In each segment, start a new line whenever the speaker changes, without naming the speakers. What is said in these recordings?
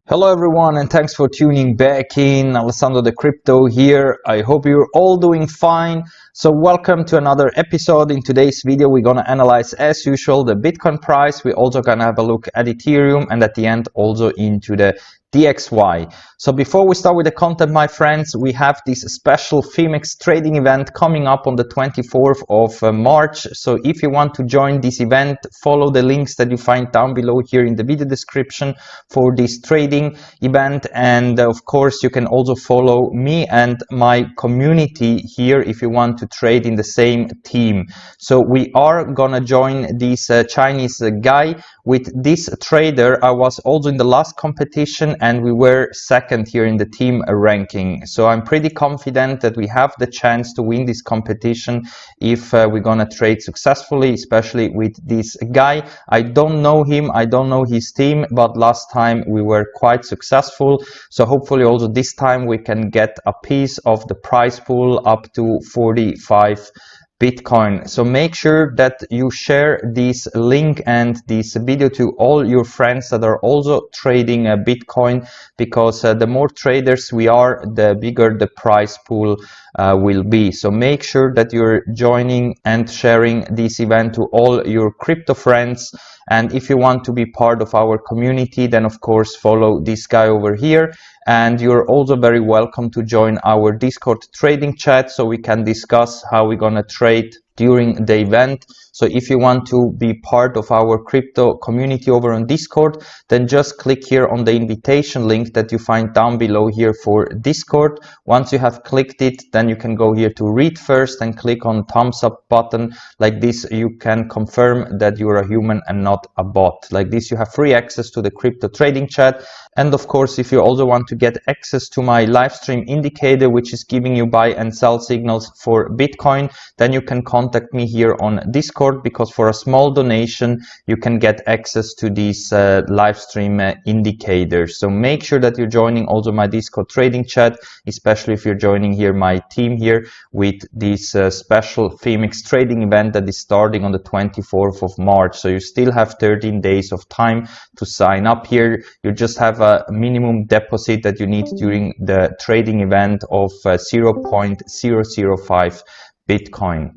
Hello everyone, and thanks for tuning back in. Alessandro the Crypto here. I hope you're all doing fine. So welcome to another episode. In today's video we're gonna analyze, as usual, the Bitcoin price. We're also gonna have a look at Ethereum, and at the end also into the DXY. So before we start with the content, my friends, we have this special 𝗙𝗥𝗘 trading event coming up on the 24th of March. So if you want to join this event, follow the links that you find down below here in the video description for this trading event. And of course, you can also follow me and my community here if you want to trade in the same team. So we are gonna join this Chinese guy. With this trader, I was also in the last competition and we were second here in the team ranking. So I'm pretty confident that we have the chance to win this competition if we're gonna trade successfully, especially with this guy. I don't know him, I don't know his team, but last time we were quite successful. So hopefully also this time we can get a piece of the prize pool up to 45 Bitcoin. So make sure that you share this link and this video to all your friends that are also trading Bitcoin, because the more traders we are, the bigger the prize pool will be. So make sure that you're joining and sharing this event to all your crypto friends. And if you want to be part of our community, then of course follow this guy over here. And you're also very welcome to join our Discord trading chat so we can discuss how we're gonna trade during the event. So if you want to be part of our crypto community over on Discord, then just click here on the invitation link that you find down below here for Discord. Once you have clicked it, then you can go here to read first and click on thumbs up button. Like this, you can confirm that you're a human and not a bot. Like this, you have free access to the crypto trading chat. And of course, if you also want to get access to my live stream indicator, which is giving you buy and sell signals for Bitcoin, then you can contact me here on Discord, because for a small donation, you can get access to these live stream indicators. So make sure that you're joining also my Discord trading chat, especially if you're joining here my team here with this special 𝗙𝗥𝗘 trading event that is starting on the 24th of March. So you still have 13 days of time to sign up here. You just have a minimum deposit that you need during the trading event of 0.005 Bitcoin.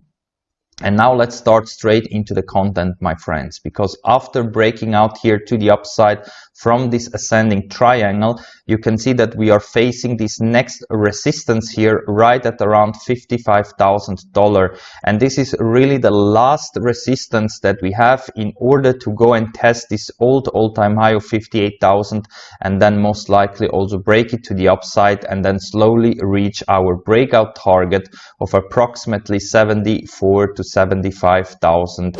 And now let's start straight into the content, my friends, because after breaking out here to the upside from this ascending triangle, you can see that we are facing this next resistance here right at around $55,000. And this is really the last resistance that we have in order to go and test this old all-time high of 58,000, and then most likely also break it to the upside and then slowly reach our breakout target of approximately 74 to 75,000.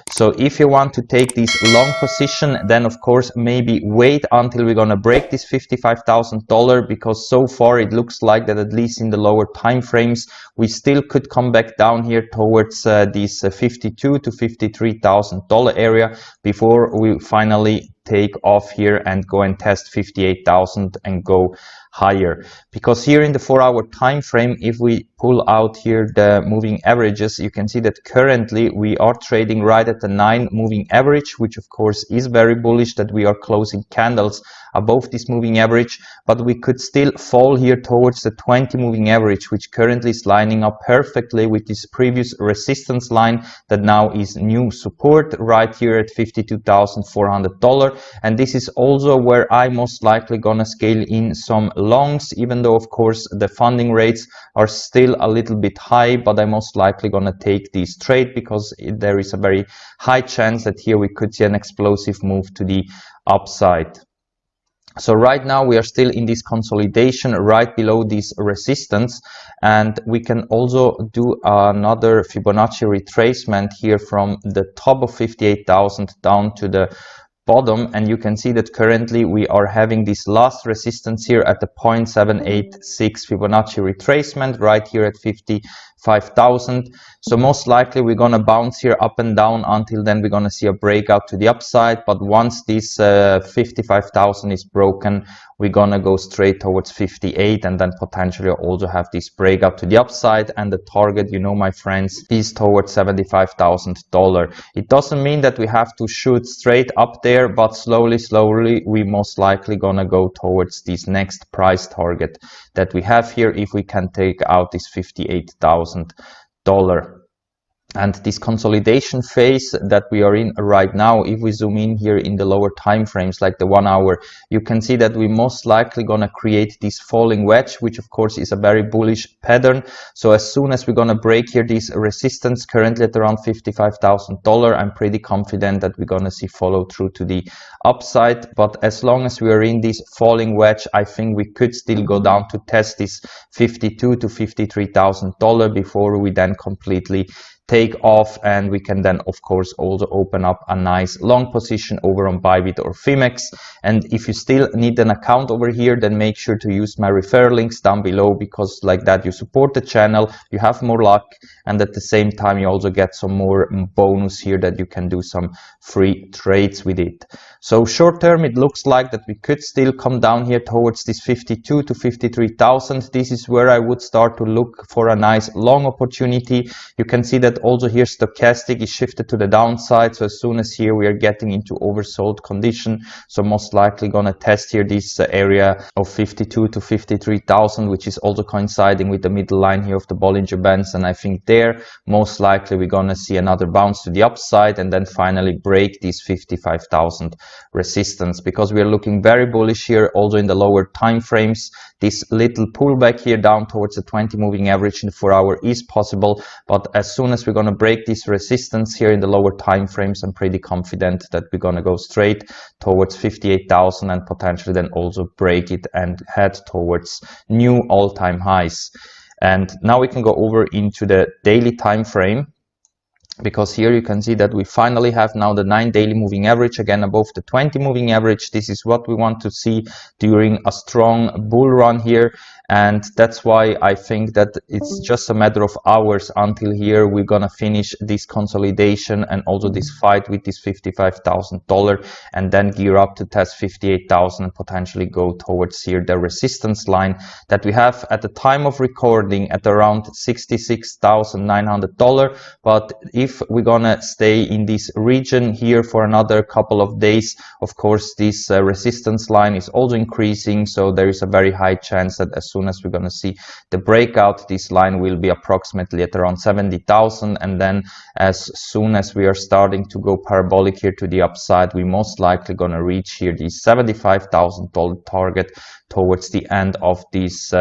So if you want to take this long position, then of course maybe wait until we're gonna break this $55,000, because so far it looks like that at least in the lower time frames we still could come back down here towards this $52,000 to $53,000 area before we finally take off here and go and test 58,000 and go higher. Because here in the 4-hour time frame, if we pull out here the moving averages, you can see that currently we are trading right at the 9 moving average, which of course is very bullish that we are closing candles above this moving average, but we could still fall here towards the 20 moving average, which currently is lining up perfectly with this previous resistance line that now is new support right here at $52,400. And this is also where I most likely gonna scale in some longs, even though of course the funding rates are still a little bit high, but I'm most likely gonna take this trade because there is a very high chance that here we could see an explosive move to the upside. So right now we are still in this consolidation right below this resistance, and we can also do another Fibonacci retracement here from the top of 58,000 down to the bottom, and you can see that currently we are having this last resistance here at the 0.786 Fibonacci retracement right here at 55,000. So most likely we're gonna bounce here up and down. Until then we're gonna see a breakout to the upside, but once this 55,000 is broken, we're gonna go straight towards 58 and then potentially also have this breakout to the upside. And the target, you know, my friends, is towards $75,000. It doesn't mean that we have to shoot straight up there, but slowly we most likely gonna go towards this next price target that we have here if we can take out this $58,000. And this consolidation phase that we are in right now, if we zoom in here in the lower time frames, like the 1 hour, you can see that we most likely gonna create this falling wedge, which of course is a very bullish pattern. So as soon as we're gonna break here this resistance currently at around $55,000, I'm pretty confident that we're gonna see follow through to the upside. But as long as we are in this falling wedge, I think we could still go down to test this $52,000 to $53,000 before we then completely take off, and we can then of course also open up a nice long position over on Bybit or Fimex. And if you still need an account over here, then make sure to use my referral links down below, because like that you support the channel, you have more luck, and at the same time you also get some more bonus here that you can do some free trades with it. So short term it looks like that we could still come down here towards this 52 to 53,000. This is where I would start to look for a nice long opportunity. You can see that also here stochastic is shifted to the downside, so as soon as here we are getting into oversold condition, so most likely gonna test here this area of 52 to 53,000, which is also coinciding with the middle line here of the Bollinger Bands. And I think there most likely we're gonna see another bounce to the upside and then finally break this 55,000 resistance, because we are looking very bullish here also in the lower time frames. This little pullback here down towards the 20 moving average in the 4 hour is possible, but as soon as we're going to break this resistance here in the lower time frames, I'm pretty confident that we're going to go straight towards 58,000 and potentially then also break it and head towards new all-time highs. And now we can go over into the daily time frame, because here you can see that we finally have now the 9 daily moving average again above the 20 moving average. This is what we want to see during a strong bull run here, and that's why I think that it's just a matter of hours until here we're gonna finish this consolidation and also this fight with this $55,000 and then gear up to test 58,000 and potentially go towards here the resistance line that we have at the time of recording at around $66,900. But if we're gonna stay in this region here for another couple of days, of course this resistance line is also increasing, so there is a very high chance that as soon as we're gonna see the breakout, this line will be approximately at around 70,000, and then as soon as we are starting to go parabolic here to the upside, we most likely gonna reach here the $75,000 target towards the end of this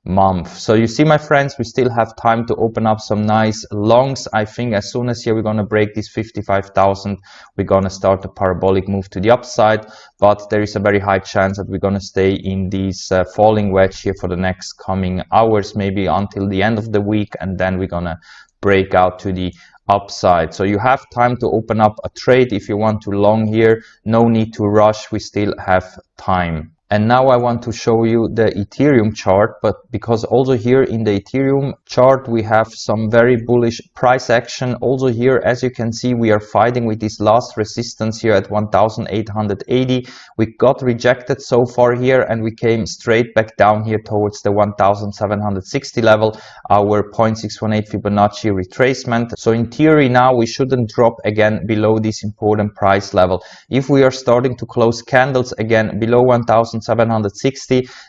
month. So you see, my friends, we still have time to open up some nice longs. I think as soon as here we're going to break this 55,000, we're going to start a parabolic move to the upside, but there is a very high chance that we're going to stay in this falling wedge here for the next coming hours, maybe until the end of the week, and then we're going to break out to the upside. So you have time to open up a trade if you want to long here. No need to rush, we still have time. And now I want to show you the Ethereum chart, but because also here in the Ethereum chart we have some very bullish price action. Also here, as you can see, we are fighting with this last resistance here at 1,880. We got rejected so far here and we came straight back down here towards the 1,760 level, our 0.618 Fibonacci retracement. So in theory now we shouldn't drop again below this important price level. If we are starting to close candles again below 1,760,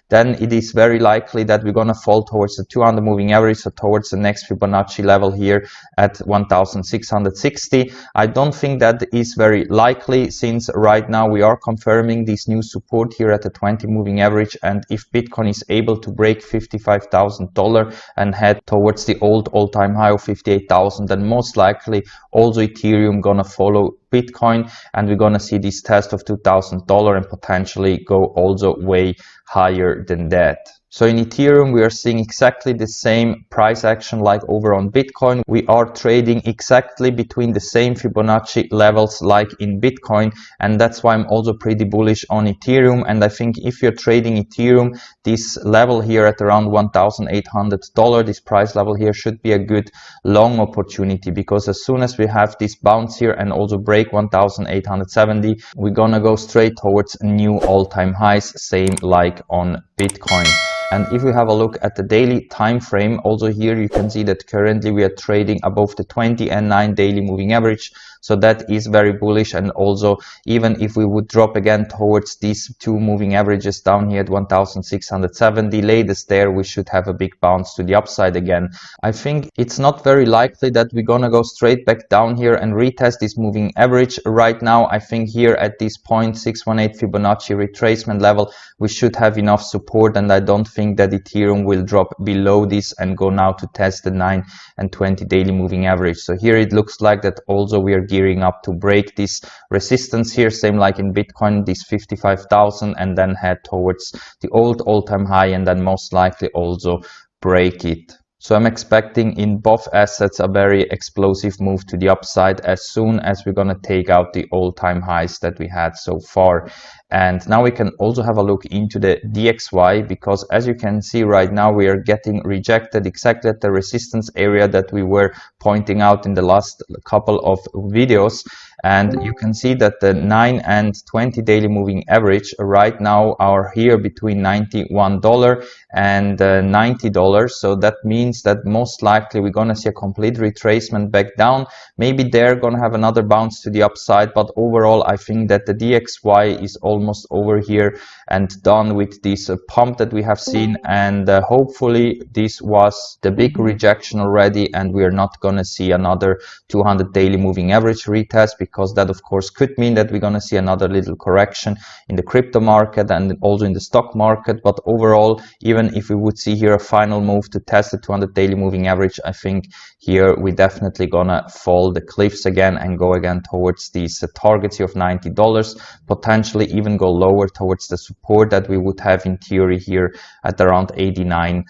then it is very likely that we're going to fall towards the 200 moving average, so towards the next Fibonacci level here at 1,660. I don't think that is very likely, since right now we are confirming this new support here at the 20 moving average, and if Bitcoin is able to break $55,000 and head towards the old all-time high of 58,000, then most likely also Ethereum gonna follow Bitcoin, and we're gonna see this test of $2,000 and potentially go also way higher than that. So in Ethereum, we are seeing exactly the same price action like over on Bitcoin. We are trading exactly between the same Fibonacci levels like in Bitcoin, and that's why I'm also pretty bullish on Ethereum. And I think if you're trading Ethereum, this level here at around $1,800, this price level here should be a good long opportunity, because as soon as we have this bounce here and also break 1,870, we're gonna go straight towards new all-time highs, same like on Bitcoin. And if we have a look at the daily time frame, also here you can see that currently we are trading above the 20 and 9 daily moving average. So that is very bullish. And also, even if we would drop again towards these two moving averages down here at 1,670, latest there, we should have a big bounce to the upside again. I think it's not very likely that we're gonna go straight back down here and retest this moving average right now. I think here at this 0.618 Fibonacci retracement level, we should have enough support, and I don't think that Ethereum will drop below this and go now to test the 9 and 20 daily moving average. So here it looks like that also we are gearing up to break this resistance here, same like in Bitcoin, this 55,000, and then head towards the old all-time high, and then most likely also break it. So I'm expecting in both assets a very explosive move to the upside as soon as we're gonna take out the all-time highs that we had so far. And now we can also have a look into the DXY, because as you can see right now, we are getting rejected exactly at the resistance area that we were pointing out in the last couple of videos. And you can see that the 9 and 20 daily moving average right now are here between $91 and $90. So that means that most likely we're going to see a complete retracement back down. Maybe they're going to have another bounce to the upside, but overall I think that the DXY is almost over here and done with this pump that we have seen. And hopefully this was the big rejection already, and we are not going to see another 200 daily moving average retest, because that of course could mean that we're going to see another little correction in the crypto market and also in the stock market. But overall, even if we would see here a final move to test the 200 daily moving average, I think here we're definitely gonna fall the cliffs again and go again towards these targets here of $90, potentially even go lower towards the support that we would have in theory here at around $89.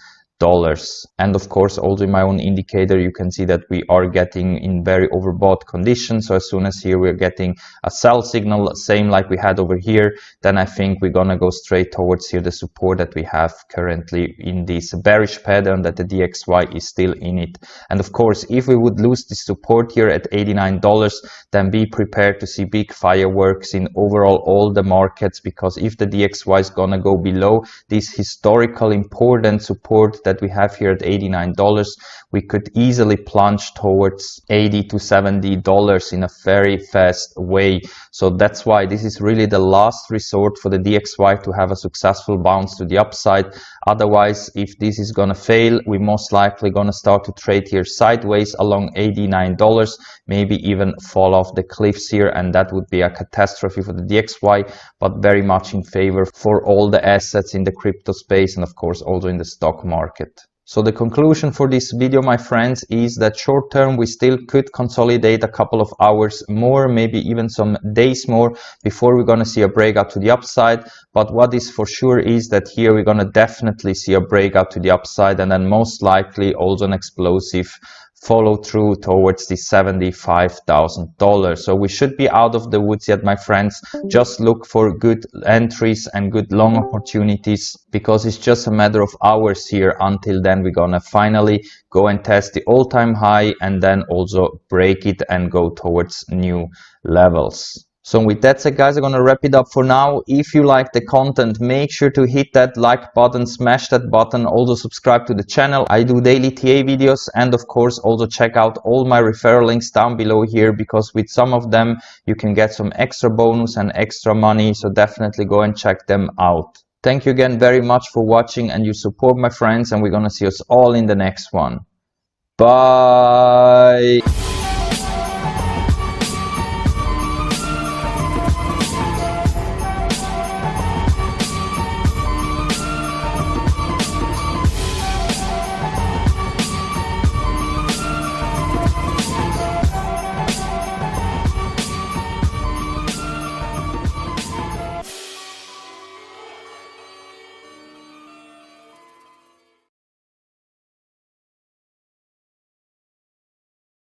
And of course, also in my own indicator, you can see that we are getting in very overbought conditions. So as soon as here we're getting a sell signal, same like we had over here, then I think we're gonna go straight towards here the support that we have currently in this bearish pattern that the DXY is still in it. And of course, if we would lose this support here at $89, then be prepared to see big fireworks in overall all the markets, because if the DXY is gonna go below this historical important support that we have here at $89, we could easily plunge towards $80 to $70 in a very fast way. So that's why this is really the last resort for the DXY to have a successful bounce to the upside. Otherwise, if this is gonna fail, we're most likely gonna start to trade here sideways along $89, maybe even fall off the cliffs here, and that would be a catastrophe for the DXY, but very much in favor for all the assets in the crypto space and of course also in the stock market. So the conclusion for this video, my friends, is that short term we still could consolidate a couple of hours more, maybe even some days more, before we're going to see a breakout to the upside. But what is for sure is that here we're going to definitely see a breakout to the upside, and then most likely also an explosive follow through towards the $75,000. So we should be out of the woods yet, my friends. Just look for good entries and good long opportunities, because it's just a matter of hours here. Until then, we're gonna finally go and test the all-time high and then also break it and go towards new levels. So with that said, guys, I'm going to wrap it up for now. If you like the content, make sure to hit that like button, smash that button, also subscribe to the channel. I do daily TA videos, and of course also check out all my referral links down below here, because with some of them you can get some extra bonus and extra money. So definitely go and check them out. Thank you again very much for watching and your support, my friends, and we're going to see us all in the next one. Bye.